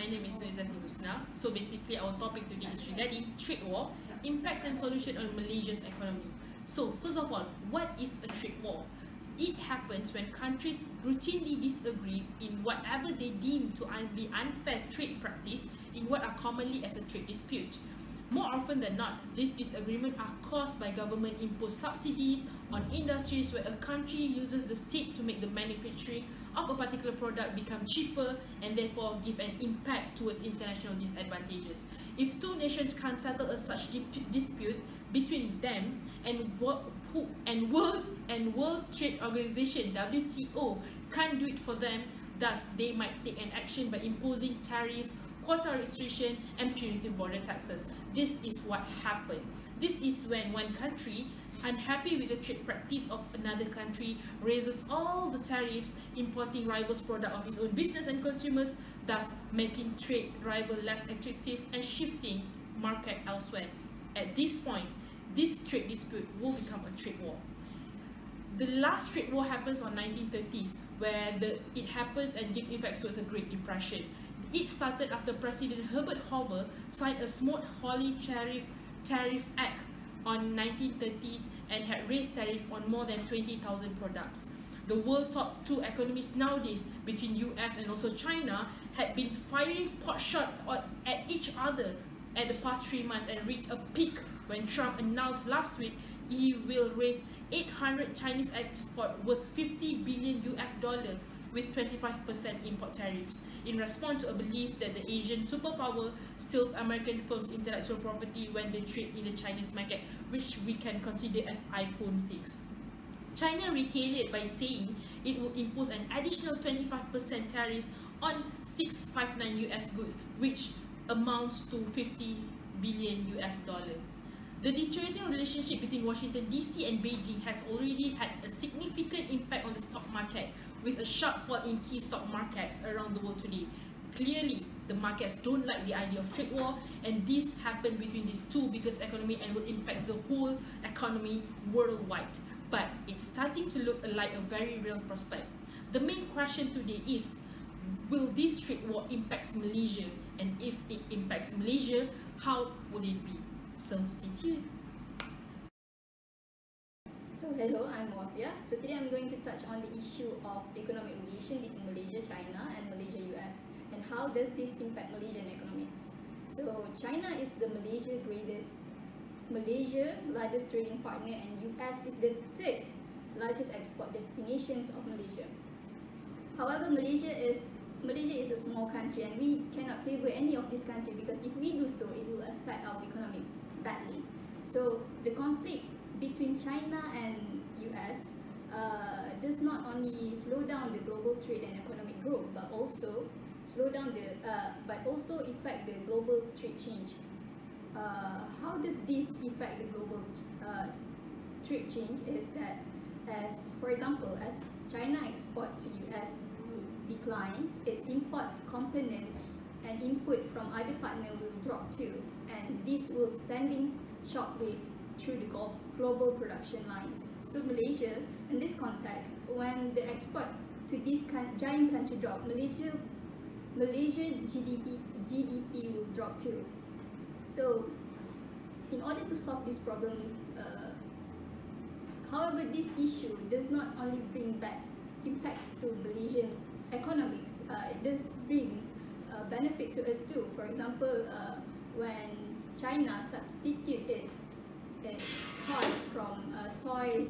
my name is Nurizati Husna. So basically our topic today is regarding trade war, impacts and solution on Malaysia's economy. So first of all, what is a trade war? It happens when countries routinely disagree in whatever they deem to be unfair trade practice in what are commonly as a trade dispute. More often than not, these disagreements are caused by government-imposed subsidies on industries where a country uses the state to make the manufacturing of a particular product become cheaper and therefore give an impact towards international disadvantages. If two nations can't settle a such dispute between them and World Trade Organization (WTO) can't do it for them, thus they might take an action by imposing tariff, quota restriction and punitive border taxes. This is what happened. This is when one country, unhappy with the trade practice of another country, raises all the tariffs, importing rivals' product of its own business and consumers, thus making trade rival less attractive and shifting market elsewhere. At this point, this trade dispute will become a trade war. The last trade war happens on 1930s, where it happens and gives effects towards a Great Depression. It started after President Herbert Hoover signed a Smoot-Hawley Tariff Act on 1930s and had raised tariff on more than 20,000 products. The world top two economies nowadays, between US and also China, had been firing pot shot at each other at the past 3 months and reached a peak when Trump announced last week he will raise 800 Chinese export worth $50 billion with 25% import tariffs in response to a belief that the Asian superpower steals American firms' intellectual property when they trade in the Chinese market, which we can consider as iPhone thieves. China retaliated by saying it will impose an additional 25% tariffs on 659 US goods, which amounts to $50 billion. The deteriorating relationship between Washington DC and Beijing has already had a significant impact on the stock market, with a sharp fall in key stock markets around the world today. Clearly, the markets don't like the idea of trade war, and this happened between these two biggest economies and will impact the whole economy worldwide. But it's starting to look like a very real prospect. The main question today is, will this trade war impact Malaysia? And if it impacts Malaysia, how would it be? So stay tuned. So hello, I'm Wafia. So today I'm going to touch on the issue of economic relation between Malaysia, China and Malaysia, US, and how does this impact Malaysian economics. So China is the Malaysia largest trading partner, and US is the third largest export destinations of Malaysia. However, Malaysia is a small country and we cannot favor any of these countries, because if we do so, it will affect our economy badly. So the conflict between China and US does not only slow down the global trade and economic growth, but also affect the global trade change. How does this affect the global trade change? Is that, as for example, as China export to US decline, its import component and input from other partners will drop too, and this will sending shockwave through the global production lines. So Malaysia, in this context, when the export to this giant country drop, Malaysia GDP will drop too. So in order to solve this problem, however, this issue does not only bring back impacts to Malaysian economics, it does bring benefit to us too. For example, when China substitute its choice from soy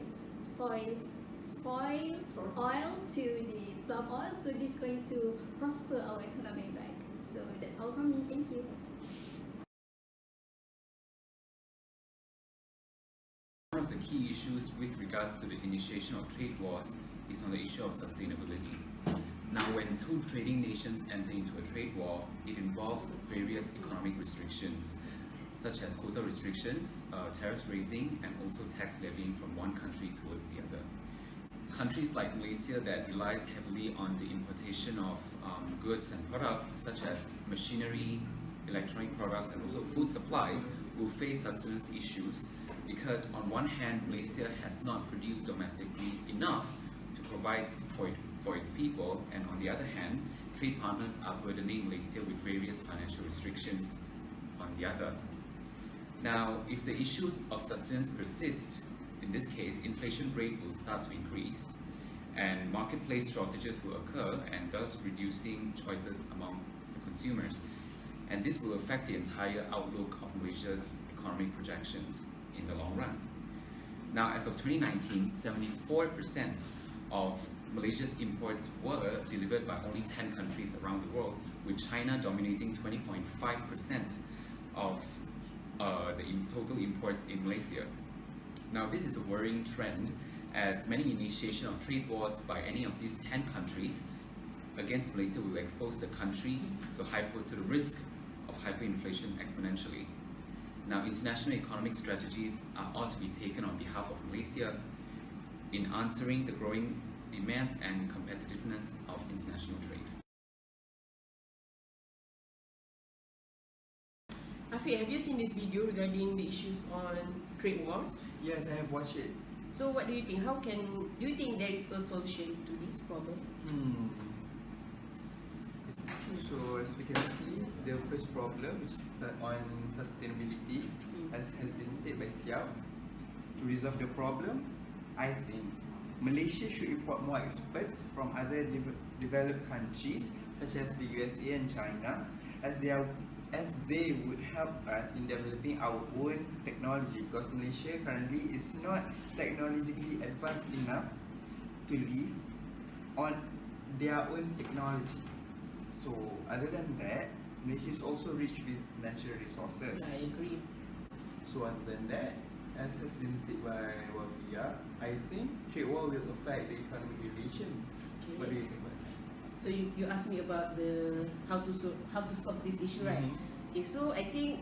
oil to the palm oil, so this is going to prosper our economy back. So that's all from me. Thank you. One of the key issues with regards to the initiation of trade wars is on the issue of sustainability. Now, when two trading nations enter into a trade war, it involves various economic restrictions, such as quota restrictions, tariff raising, and also tax levying from one country towards the other. Countries like Malaysia that relies heavily on the importation of goods and products such as machinery, electronic products, and also food supplies will face sustenance issues, because on one hand, Malaysia has not produced domestically enough to provide for its people, and on the other hand, trade partners are burdening Malaysia with various financial restrictions on the other. Now, if the issue of sustenance persists, in this case, inflation rate will start to increase, and marketplace shortages will occur, and thus reducing choices amongst the consumers. And this will affect the entire outlook of Malaysia's economic projections in the long run. Now, as of 2019, 74% of Malaysia's imports were delivered by only 10 countries around the world, with China dominating 20.5% of the total imports in Malaysia. Now, this is a worrying trend, as many initiation of trade wars by any of these 10 countries against Malaysia will expose the countries to the risk of hyperinflation exponentially. Now, international economic strategies ought to be taken on behalf of Malaysia in answering the growing demands and competitiveness of international trade. Afiq, have you seen this video regarding the issues on trade wars? Yes, I have watched it. So what do you think? Do you think there is a solution to this problem? So as we can see, the first problem is on sustainability, as has been said by Xiao. To resolve the problem, I think Malaysia should import more experts from other developed countries such as the USA and China, as they would help us in developing our own technology, because Malaysia currently is not technologically advanced enough to live on their own technology. So other than that, Malaysia is also rich with natural resources. Yeah, I agree. So other than that, as has been said by Wafia, I think trade war will affect the economic relations. Okay. What do you think about that? So you asked me about the how to solve this issue, right? Okay, so I think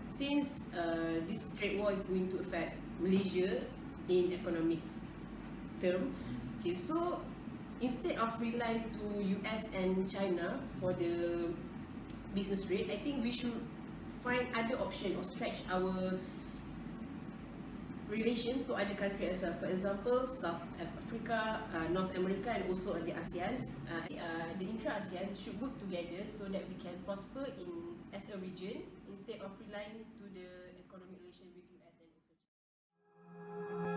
since this trade war is going to affect Malaysia in economic term, okay, so instead of relying to US and China for the business rate, I think we should find other option or stretch our relations to other countries as well. For example, South Africa, North America, and also the ASEAN. The intra-ASEAN should work together so that we can prosper as a region instead of relying to the economic relation with US and also China.